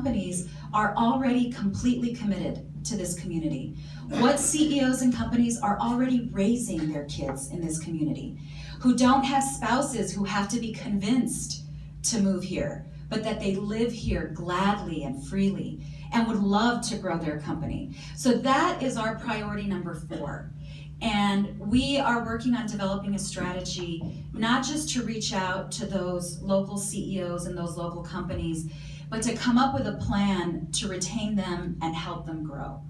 companies are already completely committed to this community? What CEOs and companies are already raising their kids in this community, who don't have spouses who have to be convinced to move here, but that they live here gladly and freely and would love to grow their company? So that is our priority number 4. And we are working on developing a strategy, not just to reach out to those local CEOs and those local companies, but to come up with a plan to retain them and help them grow.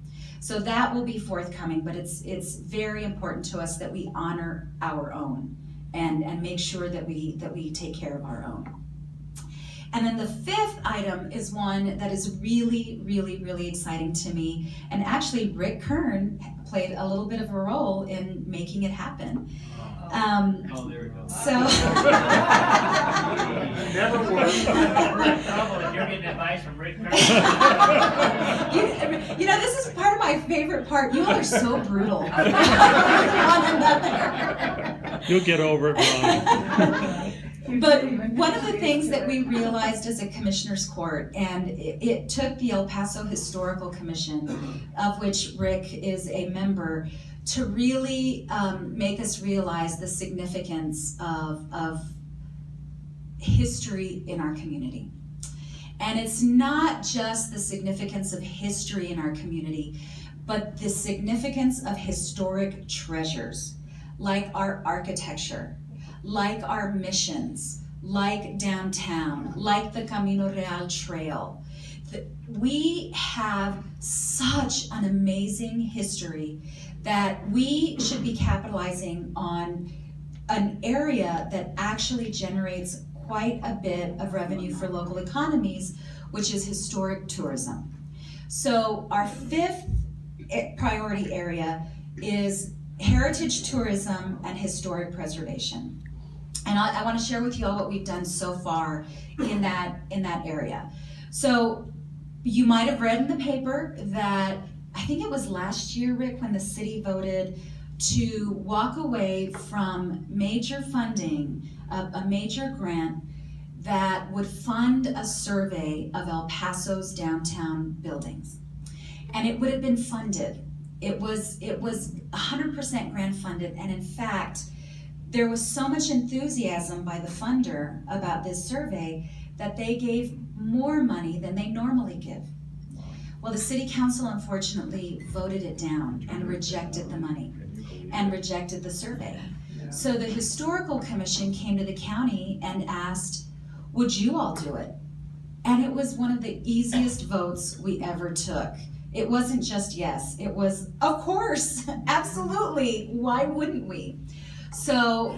So that will be forthcoming, but it's very important to us that we honor our own and make sure that we take care of our own. And then the 5th item is one that is really, really, really exciting to me. And actually, Rick Kern played a little bit of a role in making it happen. Oh, there we go. So, Never works. You're getting advice from Rick Kern. you know, this is part of my favorite part. You all are so brutal. You'll get over it, Ron. But one of the things that we realized as a commissioner's court, and it took the El Paso Historical Commission, of which Rick is a member, to really make us realize the significance of history in our community. And it's not just the significance of history in our community, but the significance of historic treasures, like our architecture, like our missions, like downtown, like the Camino Real Trail. We have such an amazing history that we should be capitalizing on an area that actually generates quite a bit of revenue for local economies, which is historic tourism. So our 5th priority area is heritage tourism and historic preservation. And I want to share with you all what we've done so far in that area. So you might have read in the paper that, I think it was last year, Rick, when the city voted to walk away from major funding, a major grant that would fund a survey of El Paso's downtown buildings. And it would have been funded. It was 100% grant funded, and in fact, there was so much enthusiasm by the funder about this survey that they gave more money than they normally give. Well, the city council unfortunately voted it down and rejected the money and rejected the survey. So the historical commission came to the county and asked, would you all do it? And it was one of the easiest votes we ever took. It wasn't just yes, it was, of course, absolutely, why wouldn't we? So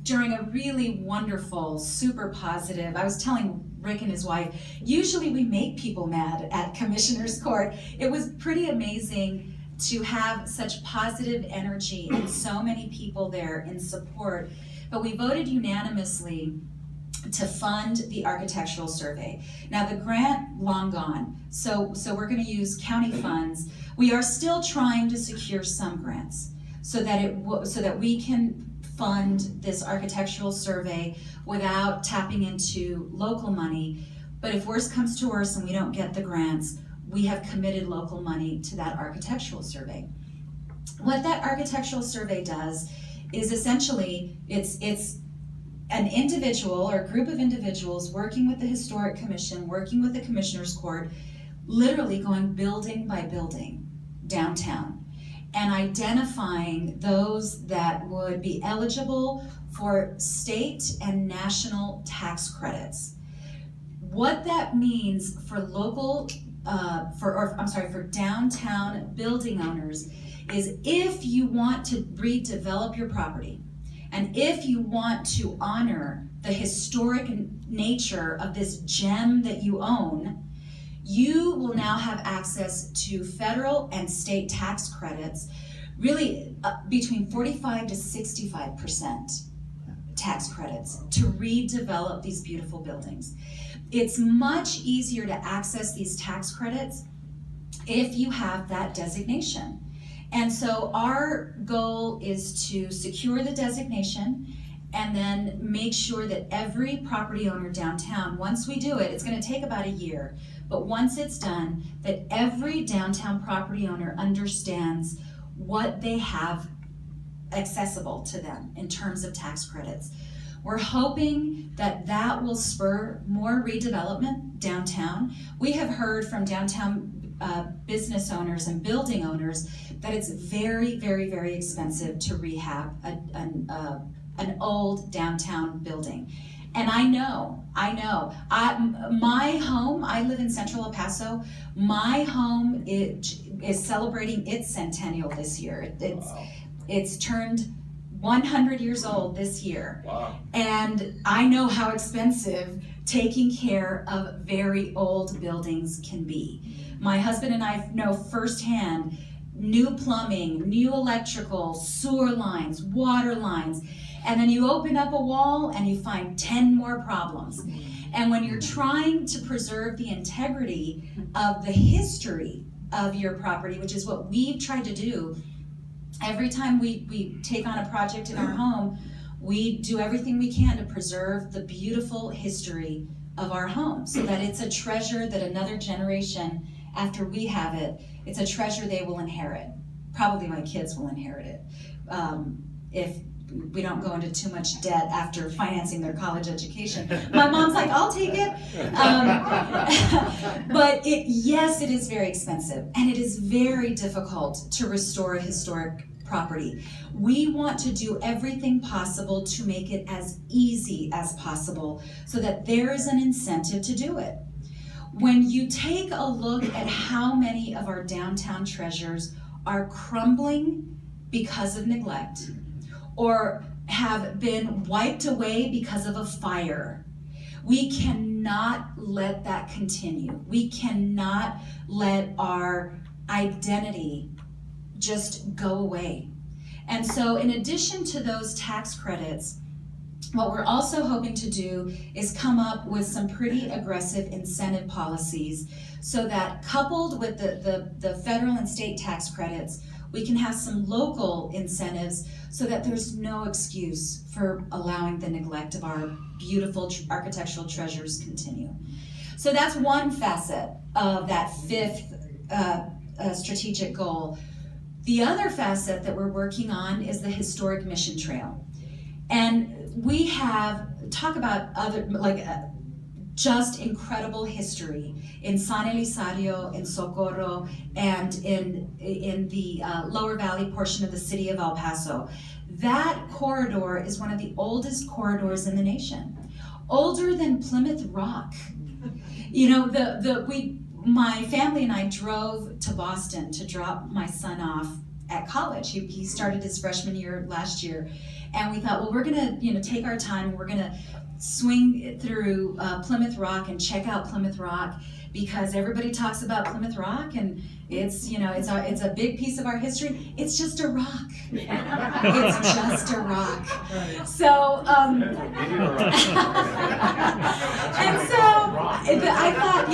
during a really wonderful, super positive, I was telling Rick and his wife, usually we make people mad at Commissioner's Court. It was pretty amazing to have such positive energy and so many people there in support. But we voted unanimously to fund the architectural survey. Now the grant, long gone, so we're going to use county funds. We are still trying to secure some grants so that we can fund this architectural survey without tapping into local money. But if worse comes to worse and we don't get the grants, we have committed local money to that architectural survey. What that architectural survey does is essentially, it's an individual or a group of individuals working with the Historic Commission, working with the Commissioner's Court, literally going building by building downtown and identifying those that would be eligible for state and national tax credits. What that means for local, for downtown building owners is if you want to redevelop your property, and if you want to honor the historic nature of this gem that you own, you will now have access to federal and state tax credits, really between 45 to 65% tax credits to redevelop these beautiful buildings. It's much easier to access these tax credits if you have that designation. And so our goal is to secure the designation and then make sure that every property owner downtown, once we do it, it's going to take about a year, but once it's done, that every downtown property owner understands what they have accessible to them in terms of tax credits. We're hoping that that will spur more redevelopment downtown. We have heard from downtown business owners and building owners that it's very, very, very expensive to rehab an old downtown building. And I know, my home, I live in Central El Paso, my home is celebrating its centennial this year. It's turned 100 years old this year. Wow. And I know how expensive taking care of very old buildings can be. My husband and I know firsthand new plumbing, new electrical, sewer lines, water lines, and then you open up a wall and you find 10 more problems. And when you're trying to preserve the integrity of the history of your property, which is what we've tried to do, every time we take on a project in our home, we do everything we can to preserve the beautiful history of our home so that it's a treasure that another generation after we have it, it's a treasure they will inherit. Probably my kids will inherit it. If we don't go into too much debt after financing their college education. My mom's like, I'll take it. But yes, it is very expensive, and it is very difficult to restore a historic property. We want to do everything possible to make it as easy as possible so that there is an incentive to do it. When you take a look at how many of our downtown treasures are crumbling because of neglect, or have been wiped away because of a fire, we cannot let that continue. We cannot let our identity just go away. And so in addition to those tax credits, what we're also hoping to do is come up with some pretty aggressive incentive policies so that, coupled with the federal and state tax credits, we can have some local incentives so that there's no excuse for allowing the neglect of our beautiful architectural treasures continue. So that's one facet of that fifth strategic goal. The other facet that we're working on is the historic mission trail. And we have, talk about other, just incredible history in San Elizario, in Socorro, and in the lower valley portion of the city of El Paso. That corridor is one of the oldest corridors in the nation, older than Plymouth Rock. You know, my family and I drove to Boston to drop my son off at college. He started his freshman year last year, and we thought, well, we're gonna, take our time. We're gonna swing through Plymouth Rock and check out Plymouth Rock, because everybody talks about Plymouth Rock, and it's a big piece of our history. It's just a rock. It's just a rock. So and so I thought,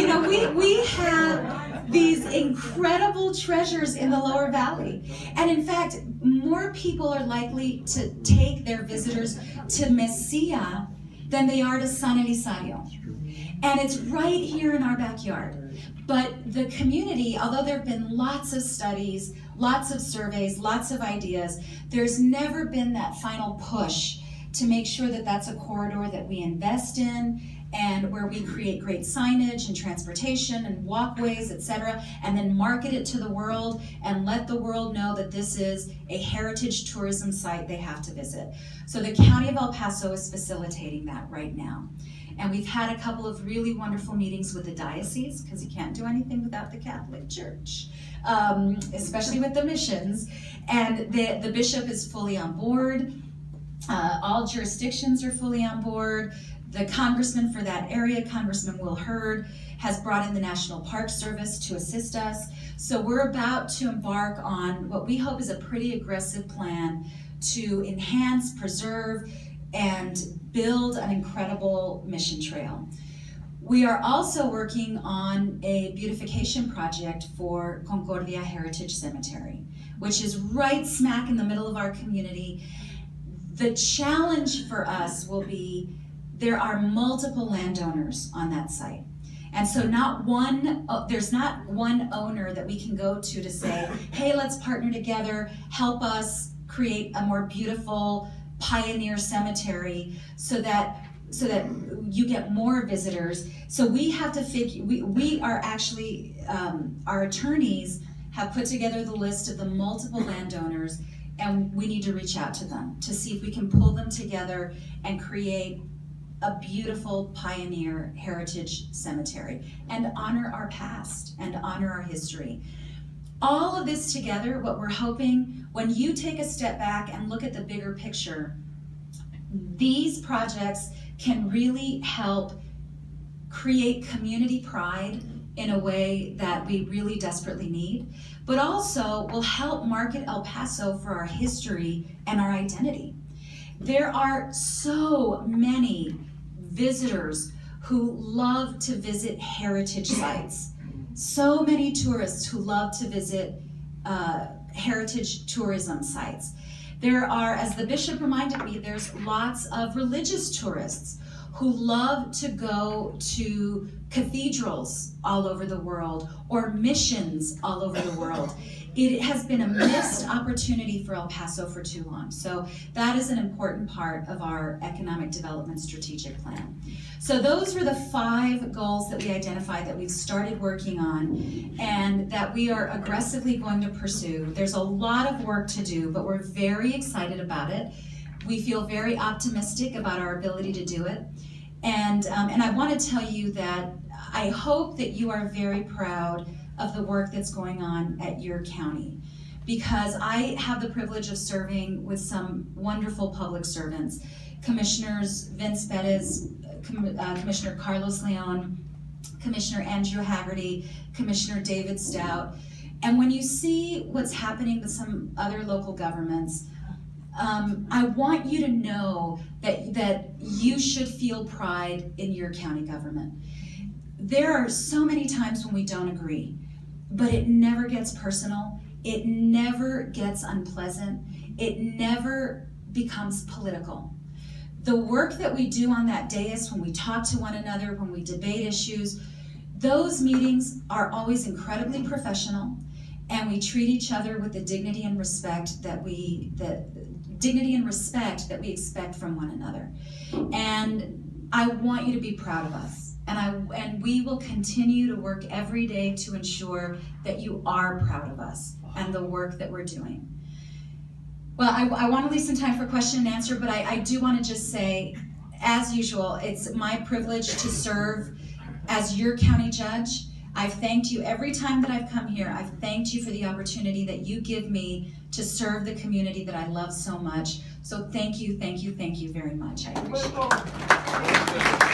we have these incredible treasures in the lower valley, and in fact, more people are likely to take their visitors to Mesilla than they are to San Elizario. And it's right here in our backyard. But the community, although there have been lots of studies, lots of surveys, lots of ideas, there's never been that final push to make sure that that's a corridor that we invest in, and where we create great signage and transportation and walkways, etc., and then market it to the world and let the world know that this is a heritage tourism site they have to visit. So the County of El Paso is facilitating that right now. And we've had a couple of really wonderful meetings with the diocese, because you can't do anything without the Catholic Church, especially with the missions. And the bishop is fully on board. All jurisdictions are fully on board. The congressman for that area, Congressman Will Hurd, has brought in the National Park Service to assist us. So we're about to embark on what we hope is a pretty aggressive plan to enhance, preserve, and build an incredible mission trail. We are also working on a beautification project for Concordia Heritage Cemetery, which is right smack in the middle of our community. The challenge for us will be there are multiple landowners on that site. And so there's not one owner that we can go to say, hey, let's partner together, help us create a more beautiful pioneer cemetery so that you get more visitors. So we have to we are actually, our attorneys have put together the list of the multiple landowners, and we need to reach out to them to see if we can pull them together and create a beautiful pioneer heritage cemetery and honor our past and honor our history. All of this together, what we're hoping, when you take a step back and look at the bigger picture, these projects can really help create community pride in a way that we really desperately need, but also will help market El Paso for our history and our identity. There are so many visitors who love to visit heritage sites. So many tourists who love to visit heritage tourism sites. There are, as the bishop reminded me, there's lots of religious tourists who love to go to cathedrals all over the world or missions all over the world. It has been a missed opportunity for El Paso for too long. So that is an important part of our economic development strategic plan. So those were the 5 goals that we identified that we've started working on and that we are aggressively going to pursue. There's a lot of work to do, but we're very excited about it. We feel very optimistic about our ability to do it. And I want to tell you that I hope that you are very proud of the work that's going on at your county, because I have the privilege of serving with some wonderful public servants, Commissioners Vince Bettis, Commissioner Carlos Leon, Commissioner Andrew Haggerty, Commissioner David Stout. And when you see what's happening with some other local governments, I want you to know that you should feel pride in your county government. There are so many times when we don't agree, but it never gets personal. It never gets unpleasant. It never becomes political. The work that we do on that dais, when we talk to one another, when we debate issues, those meetings are always incredibly professional, and we treat each other with the dignity and respect that we expect from one another. And I want you to be proud of us. And we will continue to work every day to ensure that you are proud of us and the work that we're doing. Well, I want to leave some time for question and answer, but I do want to just say, as usual, it's my privilege to serve as your county judge. I've thanked you every time that I've come here. I've thanked you for the opportunity that you give me to serve the community that I love so much. So thank you very much. I appreciate it.